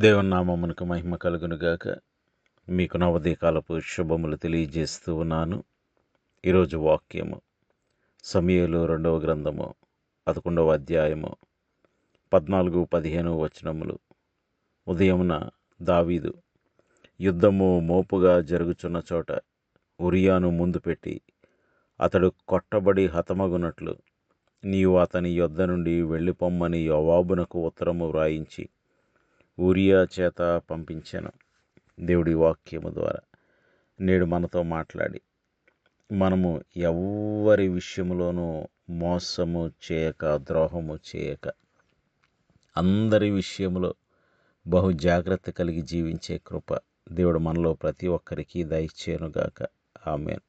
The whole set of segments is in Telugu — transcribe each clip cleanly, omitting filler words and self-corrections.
దేవుని నామమునకు మహిమ కలుగునుగాక. మీకు నా ఉదయకాలపు శుభములు తెలియజేస్తూ ఉన్నాను. ఈరోజు వాక్యము సమూయేలు 2వ గ్రంథము 11వ అధ్యాయము 14-15 వచనములు. ఉదయమున దావీదు యుద్ధము మోపుగా జరుగుచున్న చోట ఉరియాను ముందు పెట్టి అతడు కొట్టబడి హతమగునట్లు నీవు అతని యొద్ద నుండి వెళ్ళిపొమ్మని యోవాబునకు ఉత్తరము వ్రాయించి ఊరియా చేత పంపించాను. దేవుడి వాక్యము ద్వారా నేడు మనతో మాట్లాడి మనము ఎవరి విషయంలోనూ మోసము చేయక, ద్రోహము చేయక, అందరి విషయంలో బహు జాగ్రత్త కలిగి జీవించే కృప దేవుడు మనలో ప్రతి ఒక్కరికి దయచేయునుగాక. ఆమేన్.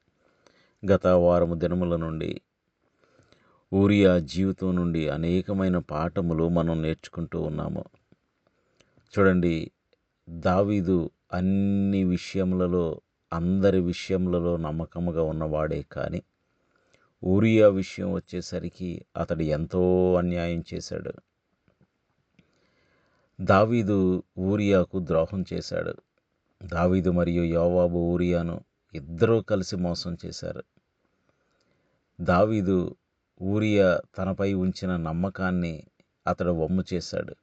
గత వారము దినముల నుండి ఊరియా జీవితం నుండి అనేకమైన పాఠములు మనం నేర్చుకుంటూ ఉన్నాము. చూడండి, దావీదు అన్ని విషయములలో, అందరి విషయములలో నమ్మకముగా ఉన్నవాడే, కానీ ఊరియా విషయం వచ్చేసరికి అతడు ఎంతో అన్యాయం చేశాడు. దావీదు ఊరియాకు ద్రోహం చేశాడు. దావీదు మరియు యోవాబు ఊరియాను ఇద్దరూ కలిసి మోసం చేశారు. దావీదు ఊరియా తనపై ఉంచిన నమ్మకాన్ని అతడు వమ్ము చేశాడు.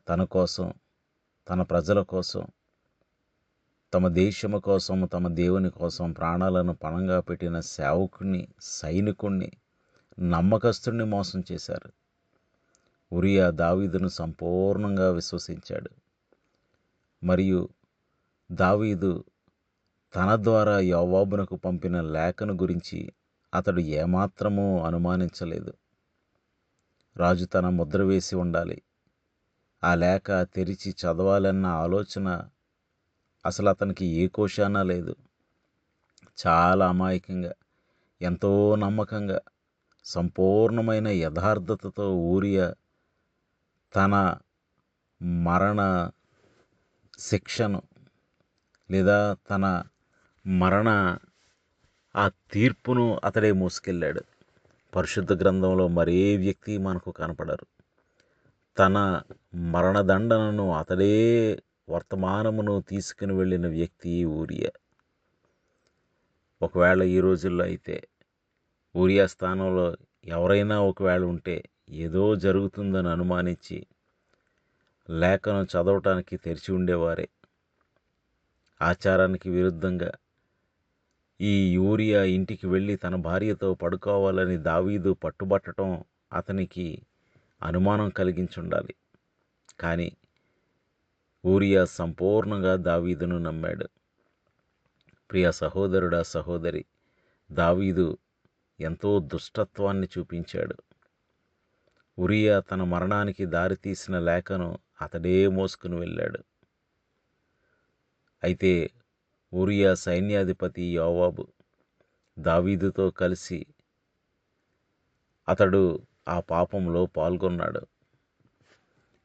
తన కోసం, తన ప్రజల కోసం, తమ దేశము కోసం, తమ దేవుని కోసం ప్రాణాలను పణంగా పెట్టిన సేవకుణ్ణి, సైనికుణ్ణి, నమ్మకస్తుణ్ణి మోసం చేశారు. ఊరియా దావీదును సంపూర్ణంగా విశ్వసించాడు. మరియు దావీదు తన ద్వారా యోవాబునకు పంపిన లేఖను గురించి అతడు ఏమాత్రమూ అనుమానించలేదు. రాజు తన ముద్ర వేసి ఉండాలి, ఆ లేఖ తెరిచి చదవాలన్న ఆలోచన అసలు అతనికి ఏ కోశాన లేదు. చాలా అమాయకంగా, ఎంతో నమ్మకంగా, సంపూర్ణమైన యథార్థతతో ఊరియా తన మరణ శిక్షను లేదా తన మరణ ఆ తీర్పును అతడే మోసుకెళ్ళాడు. పరిశుద్ధ గ్రంథంలో మరే వ్యక్తి మనకు కనపడరు. తన మరణదండనను అతడే వర్తమానమును తీసుకుని వెళ్ళిన వ్యక్తి ఊరియా. ఒకవేళ ఈ రోజుల్లో అయితే ఊరియా స్థానంలో ఎవరైనా ఒకవేళ ఉంటే ఏదో జరుగుతుందని అనుమానించి లేఖను చదవటానికి తెరిచి ఉండేవారే. ఆచారానికి విరుద్ధంగా ఈ ఊరియా ఇంటికి వెళ్ళి తన భార్యతో పడుకోవాలని దావీదు పట్టుబట్టడం అతనికి అనుమానం కలిగించుండాలి. కానీ ఊరియా సంపూర్ణంగా దావీదును నమ్మాడు. ప్రియ సహోదరుడా, సహోదరి, దావీదు ఎంతో దుష్టత్వాన్ని చూపించాడు. ఊరియా తన మరణానికి దారితీసిన లేఖను అతడే మోసుకుని వెళ్ళాడు. అయితే ఊరియా సైన్యాధిపతి యోవాబు దావీదుతో కలిసి అతడు ఆ పాపంలో పాల్గొన్నాడు.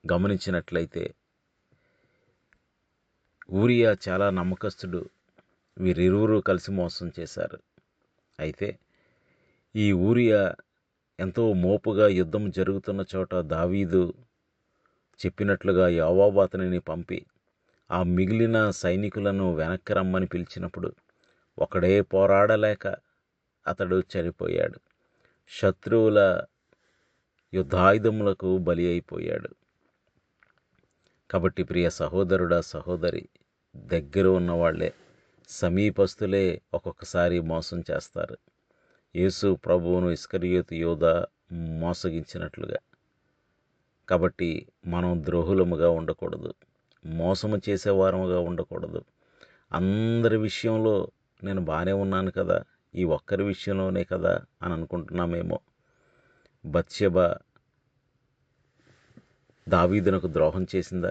గమనించినట్లయితే ఊరియా చాలా నమ్మకస్తుడు. వీరిరువురు కలిసి మోసం చేశారు. అయితే ఈ ఊరియా ఎంతో మోపుగా యుద్ధం జరుగుతున్న చోట దావీదు చెప్పినట్లుగా యోవాబు అతనిని పంపి ఆ మిగిలిన సైనికులను వెనక్కి రమ్మని పిలిచినప్పుడు ఒకడే పోరాడలేక అతడు చనిపోయాడు. శత్రువుల యుద్ధాయుధములకు బలి అయిపోయాడు. కాబట్టి ప్రియ సహోదరుడా, సహోదరి, దగ్గర ఉన్నవాళ్లే, సమీపస్తులే ఒక్కొక్కసారి మోసం చేస్తారు. యేసు ప్రభువును ఇస్కరియోతు యూదా మోసగించినట్లుగా. కాబట్టి మనం ద్రోహులముగా ఉండకూడదు, మోసము చేసేవారముగా ఉండకూడదు. అందరి విషయంలో నేను బాగానే ఉన్నాను కదా, ఈ ఒక్కరి విషయంలోనే కదా అని అనుకుంటున్నామేమో. బత్షెబ దావీదునకు ద్రోహం చేసిందా?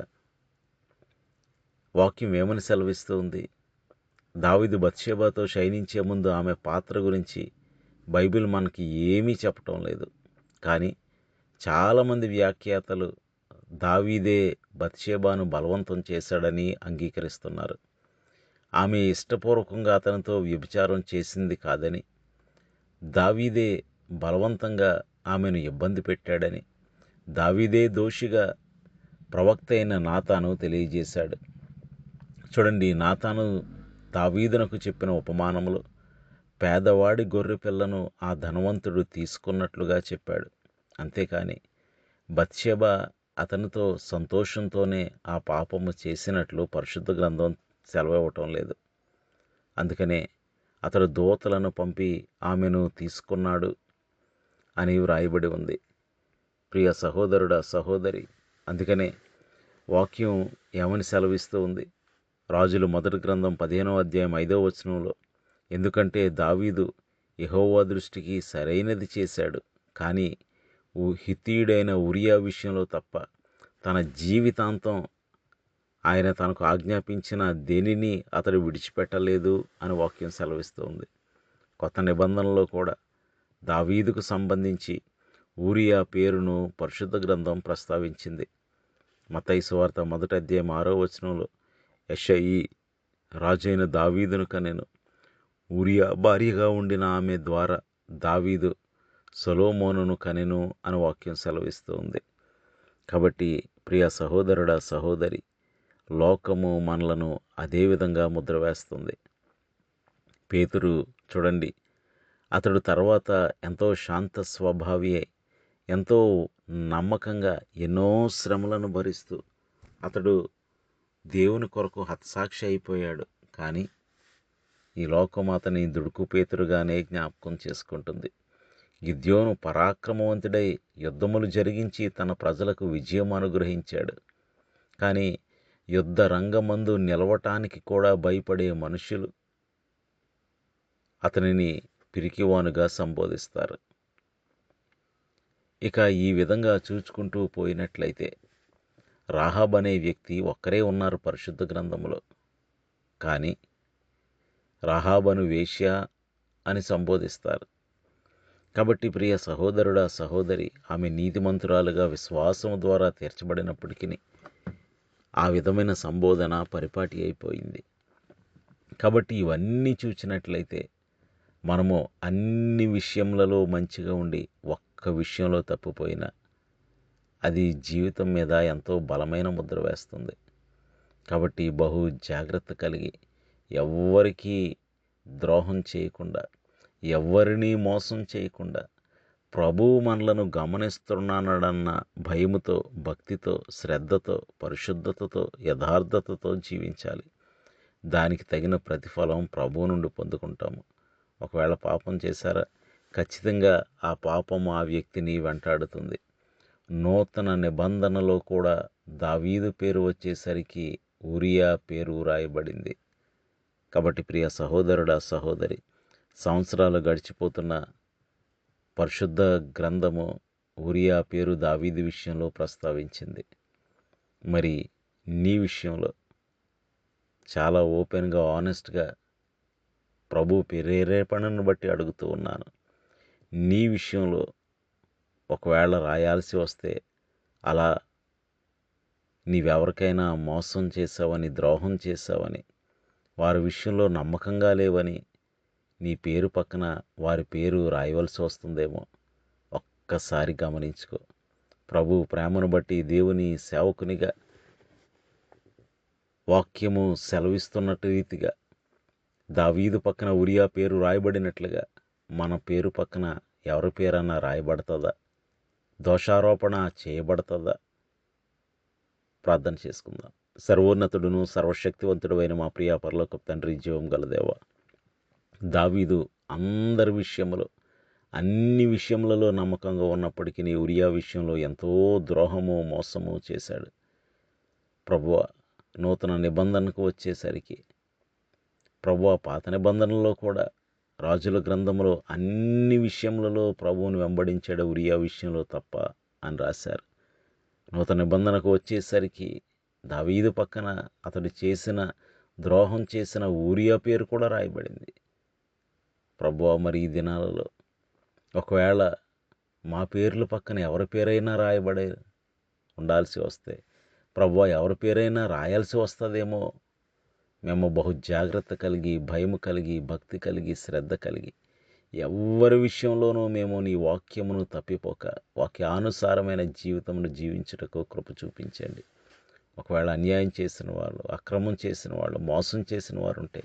వాక్యం ఏమని సెలవిస్తూ ఉంది? దావీదు బత్షెబతో శయనించే ముందు ఆమె పాత్ర గురించి బైబిల్ మనకి ఏమీ చెప్పటం లేదు. కానీ చాలామంది వ్యాఖ్యాతలు దావీదే బత్షెబాను బలవంతం చేశాడని అంగీకరిస్తున్నారు. ఆమె ఇష్టపూర్వకంగా అతనితో వ్యభిచారం చేసింది కాదని, దావీదే బలవంతంగా ఆమెను ఇబ్బంది పెట్టాడని, దావీదే దోషిగా ప్రవక్త అయిన నాతాను తెలియజేశాడు. చూడండి, నాతాను దావీదునకు చెప్పిన ఉపమానములు పేదవాడి గొర్రె పిల్లను ఆ ధనవంతుడు తీసుకున్నట్లుగా చెప్పాడు. అంతేకాని బత్షెబ అతనితో సంతోషంతోనే ఆ పాపము చేసినట్లు పరిశుద్ధ గ్రంథం సెలవివ్వటం లేదు. అందుకనే అతడు దూతలను పంపి ఆమెను తీసుకున్నాడు అని వ్రాయబడి ఉంది. ప్రియ సహోదరుడా, సహోదరి, అందుకనే వాక్యం ఏమని సెలవిస్తూ ఉంది? రాజులు మొదటి గ్రంథం 15వ అధ్యాయం 5వ వచనంలో, ఎందుకంటే దావీదు యెహోవా దృష్టికి సరైనది చేశాడు, కానీ హిత్తీయుడైన ఉరియా విషయంలో తప్ప తన జీవితాంతం ఆయన తనకు ఆజ్ఞాపించిన దేనిని అతడు విడిచిపెట్టలేదు అని వాక్యం సెలవిస్తుంది. కొత్త నిబంధనలో కూడా దావీదుకు సంబంధించి ఊరియా పేరును పరిశుద్ధ గ్రంథం ప్రస్తావించింది. మత్తయి సువార్త 1వ అధ్యాయం 6వ వచనంలో, యెషయి రాజైన దావీదును కనెను, ఊరియా భార్యగా ఉండిన ఆమె ద్వారా దావీదు సొలొమోనును కనెను అని వాక్యం సెలవిస్తుంది. కాబట్టి ప్రియ సహోదరుడా, సహోదరి, లోకము మనలను అదే విధంగా ముద్ర వేస్తుంది. పేతురు చూడండి, అతడు తర్వాత ఎంతో శాంత స్వభావి అయి ఎంతో నమ్మకంగా ఎన్నో శ్రమలను భరిస్తూ అతడు దేవుని కొరకు హతసాక్షి అయిపోయాడు. కానీ ఈ లోకం అతని దుడుకు పేతురుగానే జ్ఞాపకం చేసుకుంటుంది. గిద్యోను పరాక్రమవంతుడై యుద్ధములు జరిగించి తన ప్రజలకు విజయం అనుగ్రహించాడు. కానీ యుద్ధ రంగమందు నిలవటానికి కూడా భయపడే మనుషులు అతనిని పిరికివానుగా సంబోధిస్తారు. ఇక ఈ విధంగా చూచుకుంటూ పోయినట్లయితే రాహాబ్ అనే వ్యక్తి ఒక్కరే ఉన్నారు పరిశుద్ధ గ్రంథములో. కానీ రాహాబను వేశ్య అని సంబోధిస్తారు. కాబట్టి ప్రియ సహోదరుడా, సహోదరి, ఆమె నీతిమంతురాలుగా విశ్వాసము ద్వారా తీర్చబడినప్పటికీ ఆ విధమైన సంబోధన పరిపాటి అయిపోయింది. కాబట్టి ఇవన్నీ చూచినట్లయితే మనము అన్ని విషయములలో మంచిగా ఉండి ఒక్క విషయంలో తప్పిపోయినా అది జీవితం మీద ఎంతో బలమైన ముద్ర వేస్తుంది. కాబట్టి బహు జాగ్రత్త కలిగి ఎవ్వరికీ ద్రోహం చేయకుండా, ఎవ్వరినీ మోసం చేయకుండా, ప్రభువు మనలను గమనిస్తున్నాడన్న భయముతో, భక్తితో, శ్రద్ధతో, పరిశుద్ధతతో, యథార్థతతో జీవించాలి. దానికి తగిన ప్రతిఫలం ప్రభువు నుండి పొందుకుంటాము. ఒకవేళ పాపం చేశారా, ఖచ్చితంగా ఆ పాపం ఆ వ్యక్తిని వెంటాడుతుంది. నూతన నిబంధనలో కూడా దావీదు పేరు వచ్చేసరికి ఊరియా పేరు రాయబడింది. కాబట్టి ప్రియ సహోదరుడా, సహోదరి, సంవత్సరాలు గడిచిపోతున్న పరిశుద్ధ గ్రంథము ఊరియా పేరు దావీదు విషయంలో ప్రస్తావించింది. మరి నీ విషయంలో చాలా ఓపెన్గా, ఆనెస్ట్గా ప్రభు ప్రేరేపణను బట్టి అడుగుతూ ఉన్నాను. నీ విషయంలో ఒకవేళ రాయాల్సి వస్తే అలా నీవెవరికైనా మోసం చేసావని, ద్రోహం చేసావని, వారి విషయంలో నమ్మకంగా లేవని నీ పేరు పక్కన వారి పేరు రాయవలసి వస్తుందేమో ఒక్కసారి గమనించుకో. ప్రభు ప్రేమను బట్టి దేవుని సేవకునిగా వాక్యము సెలవిస్తున్నట్టు రీతిగా దావీదు పక్కన ఊరియా పేరు రాయబడినట్లుగా మన పేరు పక్కన ఎవరి పేరన్నా రాయబడుతుందా? దోషారోపణ చేయబడుతుందా? ప్రార్థన చేసుకుందాం. సర్వోన్నతుడును సర్వశక్తివంతుడు అయిన మా ప్రియ పరలోకపు తండ్రి, జీవం గల దేవా, దావీదు అందరి విషయంలో, అన్ని విషయములలో నమ్మకంగా ఉన్నప్పటికీ ఊరియా విషయంలో ఎంతో ద్రోహము, మోసము చేశాడు. ప్రభువా, నూతన నిబంధనకు వచ్చేసరికి ప్రభువా, పాత నిబంధనలో కూడా రాజుల గ్రంథంలో అన్ని విషయములలో ప్రభువును వెంబడించాడు, ఊరియా విషయంలో తప్ప అని రాశారు. నూతన నిబంధనకు వచ్చేసరికి దావీదు పక్కన అతడు చేసిన ద్రోహం చేసిన ఊరియా పేరు కూడా రాయబడింది. ప్రభువా, మరి ఈ దినాలలో ఒకవేళ మా పేర్ల పక్కన ఎవరి పేరైనా రాయబడే ఉండాల్సి వస్తే, ప్రభువా, ఎవరి పేరైనా రాయాల్సి వస్తుందేమో, మేము బహు జాగ్రత్త కలిగి, భయము కలిగి, భక్తి కలిగి, శ్రద్ధ కలిగి ఎవరి విషయంలోనూ మేము నీ వాక్యమును తప్పిపోక వాక్యానుసారమైన జీవితమును జీవించుటకు కృప చూపించండి. ఒకవేళ అన్యాయం చేసిన వాళ్ళు, అక్రమం చేసిన వాళ్ళు, మోసం చేసిన వారు ఉంటే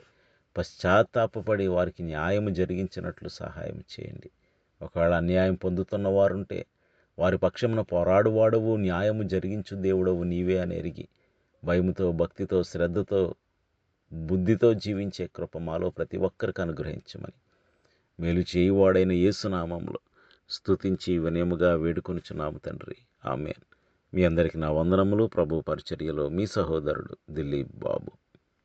పశ్చాత్తాపపడి వారికి న్యాయం జరిగించినట్లు సహాయం చేయండి. ఒకవేళ అన్యాయం పొందుతున్న వారుంటే వారి పక్షమున పోరాడువాడవు, న్యాయము జరిగించు దేవుడవు నీవే అని ఎరిగి భయముతో, భక్తితో, శ్రద్ధతో, బుద్ధితో జీవించే కృప మాలో ప్రతి ఒక్కరికి అనుగ్రహించమని మేలు చేయువాడైన యేసునామంలో స్తుతించి వినయముగా వేడుకొనుచున్నాము తండ్రి. ఆమేన్. మీ అందరికీ నా వందనములు. ప్రభు పరిచర్యలో మీ సహోదరుడు దిలీప్ బాబు.